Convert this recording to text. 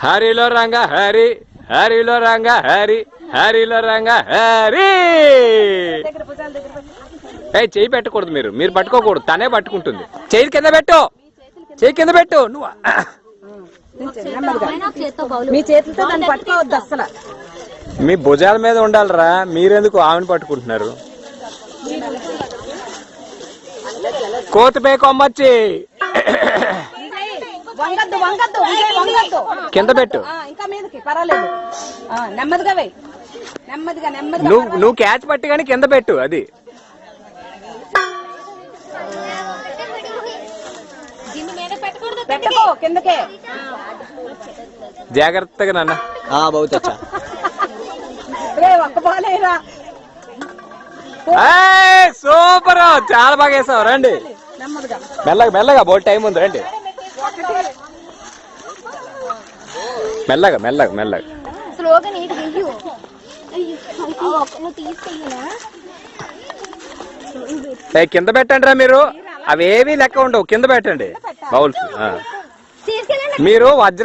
హరిలో రంగ హరి, హరిలో రంగ హరి, హరిలో రంగ హరి. చెయ్యి పెట్టకూడదు, మీరు పట్టుకోకూడదు, తనే పట్టుకుంటుంది. చెయ్యి కింద పెట్టు, చెయ్యి కింద పెట్టు. నువ్వు మీ చేతులతో దాన్ని పట్టుకోవద్దు అసలు. మీ భుజాల మీద ఉండాలిరా, మీరెందుకు ఆమెను పట్టుకుంటున్నారు? కోతిపై కొమ్మచ్చి కింద పెట్టు. ఇంకా మీదకి పర్వాలేదు, నెమ్మదిగా వేయి, నెమ్మదిగా నెమ్మదిగా. నువ్వు క్యాచ్ పట్టి కానీ కింద పెట్టు. అది పెట్టుకో కిందకే, జాగ్రత్తగా నాన్న. బహుత్ అచ్చా. ఒక్క బాలేరా. సూపర్, చాలా బాగా వేసావు. రండి మెల్లగా మెల్లగా, బోట్ టైం ఉంది. రండి మెల్లగా మెల్లగా మెల్లగా. కింద పెట్టండి రా మీరు, అవేవి లెక్క ఉండవు, కింద పెట్టండి బౌల్స్. మీరు వజ్ర